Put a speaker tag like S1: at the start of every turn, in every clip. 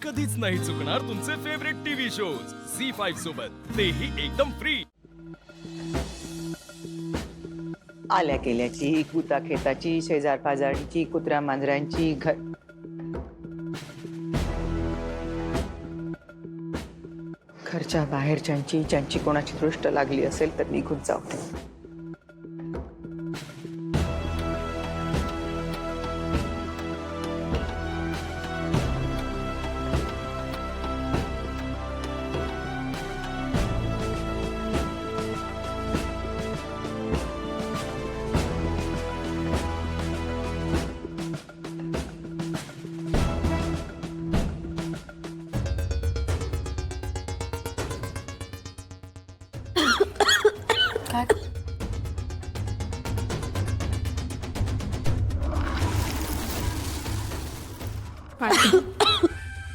S1: कधीच नाही चुकणार तुमचे फेवरेट टीव्ही शोज झी5 सोबत, तेही एकदम फ्री।
S2: आल्या केल्याची, कुता खेताची, शेजार पाजारीची, कुत्र्या मांजरांची, घरच्या बाहेरच्यांची, ज्यांची कोणाची दृष्ट लागली असेल तर निघून जाऊ दे।
S3: काय?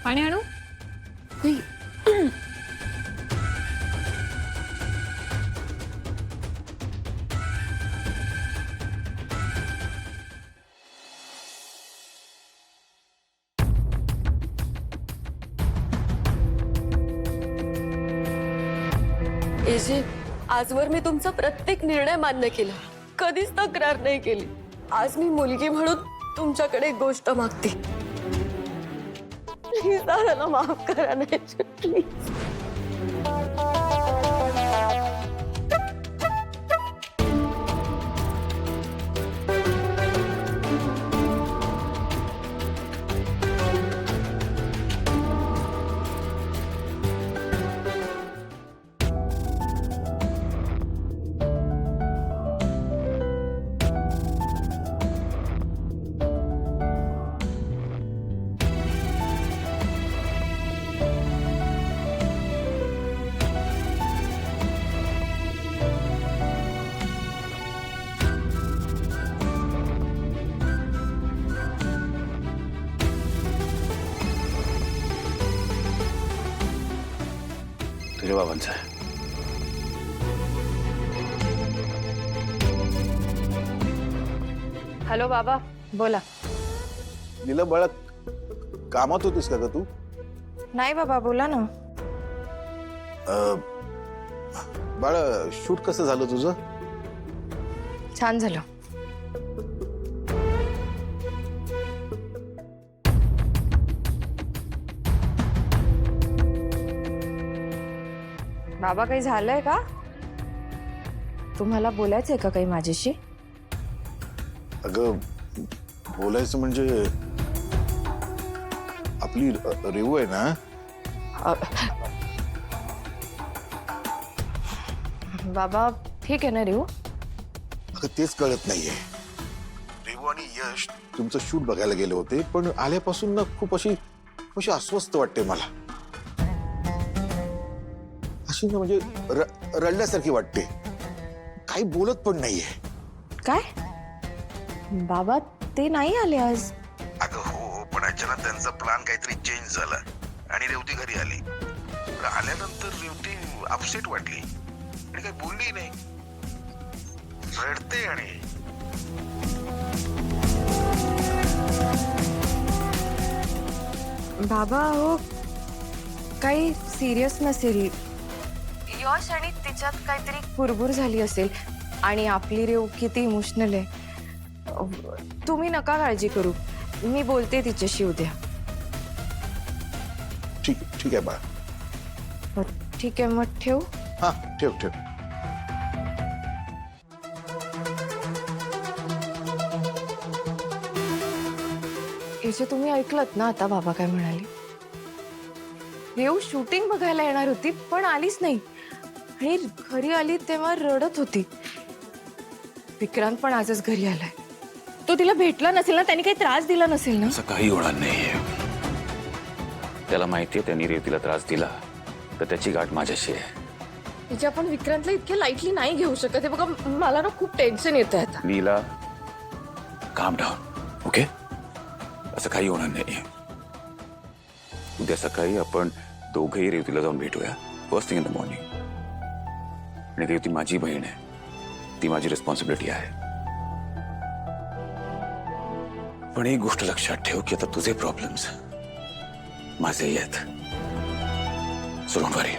S3: पाणी आणू?
S4: एजे, आजवर मी तुमचा प्रत्येक निर्णय मान्य केला, कधीच तक्रार नाही केली। आज मी मुलगी म्हणून तुमच्याकडे एक गोष्ट मागते, प्लीज दादाला माफ करा ना, प्लीज।
S5: तुझ्या बाबांचा आहे।
S3: हॅलो बाबा, बोला।
S6: लीला बाळा, कामात होतीस का ग तू?
S3: नाही बाबा, बोला ना।
S6: बाळा, शूट कसं झालं तुझं?
S3: छान झालं। बाबा, काही झालंय का? तुम्हाला बोलायचंय का काही माझ्याशी?
S6: अगं, बोलायचं म्हणजे आपली रेवू आहे ना,
S3: बाबा ठीक आहे ना रेवू?
S6: अगं तेच कळत नाहीये। रेवू आणि यश तुमचं शूट बघायला गेले होते, पण आल्यापासून ना खूप अशी अस्वस्थ वाटते मला। अशी ना म्हणजे रडल्यासारखी वाटते, काही बोलत पण नाहीये।
S3: काय बाबा, ते नाही आले आज?
S6: अगं हो, पण अचानक त्यांचा प्लॅन काहीतरी चेंज झाला आणि रेवती घरी आली। आल्यानंतर रेवती अपसेट वाटली आणि काही बोलली नाही, रडते। आणि
S3: बाबा हो, काही सिरियस नसेल, यश आणि तिच्यात काहीतरी कुरबुर झाली असेल आणि आपली रेव किती इमोशनल आहे। तुम्ही नका काळजी करू, मी बोलते तिच्याशी उद्या।
S6: ठीक आहे बाळा।
S3: ठीक आहे, मग ठेवू?
S6: हा, ठेव।
S3: याचे तुम्ही ऐकलत ना आता बाबा काय म्हणाले? रेव शूटिंग बघायला येणार होती पण आलीच नाही आणि घरी आली तेव्हा रडत होती। विक्रांत पण आजच घरी आलाय, तो तिला भेटला नसेल ना, त्यांनी काही त्रास दिला नसेल ना?
S5: असं काही होणार नाहीये। त्याला माहितीये त्यांनी रेवतीला त्रास दिला तर त्याची गाठ माझ्याशी आहे।
S4: म्हणजे आपण विक्रांतला इतक्या लाईटली नाही घेऊ शकत आहे बघा, मला ना खूप टेन्शन येत आहे आता।
S5: लीला, काम डाऊन, ओके? असं काही होणार नाहीये। उद्या सकाळी आपण दोघेही रेवतीला जाऊन भेटूया, first thing in the morning. आणि रेवती माझी बहीण आहे, ती माझी रिस्पॉन्सिबिलिटी आहे। पण एक गोष्ट लक्षात ठेव की आता तुझे प्रॉब्लेम्स माझेही आहेत. सो डोंट वरी.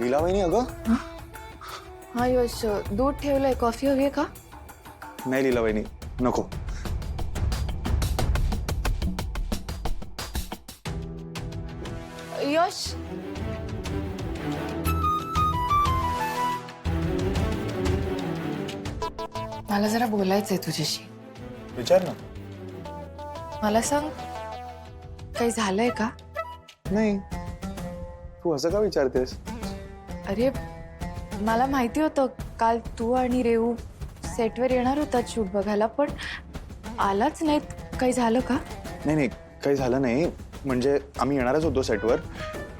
S7: लीलावहिनी अगं.
S3: हा यश, दूध ठेवलंय, कॉफी हवी आहे का?
S7: नाही लीलावहिनी, नको.
S3: यश, मला जरा बोलायचंय तुझ्याशी.
S7: विचार ना.
S3: मला सांग, काही झालंय का?
S7: नाही, तू असं का विचारतेस?
S3: अरे, मला माहिती होतं काल तू आणि रेऊ सेटवर येणार होतात शूट बघायला, पण आलाच नाहीत. काही झालं का?
S7: नाही नाही, काही झालं नाही. म्हणजे आम्ही येणारच होतो सेटवर,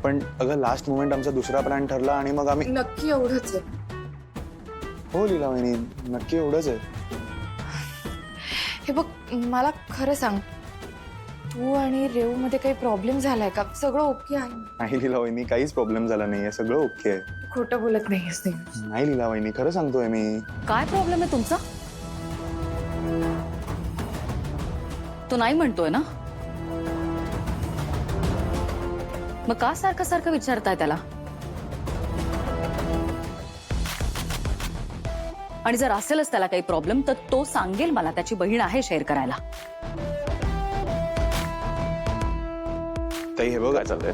S7: पण अगं लास्ट मोमेंट आमचा दुसरा प्लॅन ठरला आणि मग आम्ही.
S3: नक्की एवढंच आहे?
S7: हो लीलावहिनी, नक्की एवढंच आहे.
S3: हे बघ, मला खरं सांग, तू आणि रेऊ मध्ये काही प्रॉब्लेम झालाय का? सगळं ओके आहे?
S7: नाही लीलावहिनी, काहीच प्रॉब्लेम झाला नाहीये, सगळं ओके आहे.
S3: खोटं बोलत नाहीस ते?
S7: नाही लीलावहिनी, खरं सांगतोय मी.
S8: काय प्रॉब्लेम आहे तुमचा? तो नाही म्हणतोय ना? मग का सारखं सारखं विचारताय त्याला? आणि जर असेलच त्याला काही प्रॉब्लेम तर तो सांगेल मला. त्याची बहीण आहे शेअर करायला.
S7: ताई हे बघ,
S5: काय चाललंय?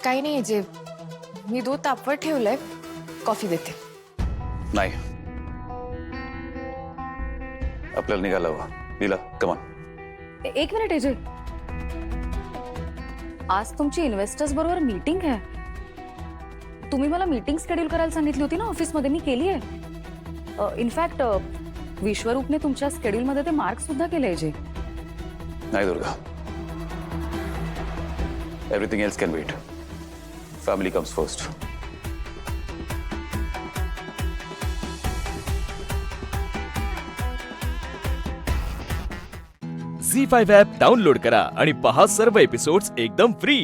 S3: काही नाही जे, मी दूध तापवत ठेवलंय, कॉफी देते.
S5: नाही, आपल्याला निघायला हवं. लीला, कम ऑन.
S8: एक मिनिट एजे, आज तुमची इन्व्हेस्टर्स बरोबर मीटिंग आहे. तुम्ही मला मीटिंग शेड्यूल करायला सांगितली होती ना ऑफिसमध्ये, मी केली आहे. इनफॅक्ट विश्वरूपने तुमच्या शेड्यूलमध्ये ते मार्क सुद्धा केले एजे.
S5: नाही Durga, everything else can wait. Family comes first.
S1: Zee 5 app download करा आणि पहा सर्व एपिसोड्स एकदम फ्री.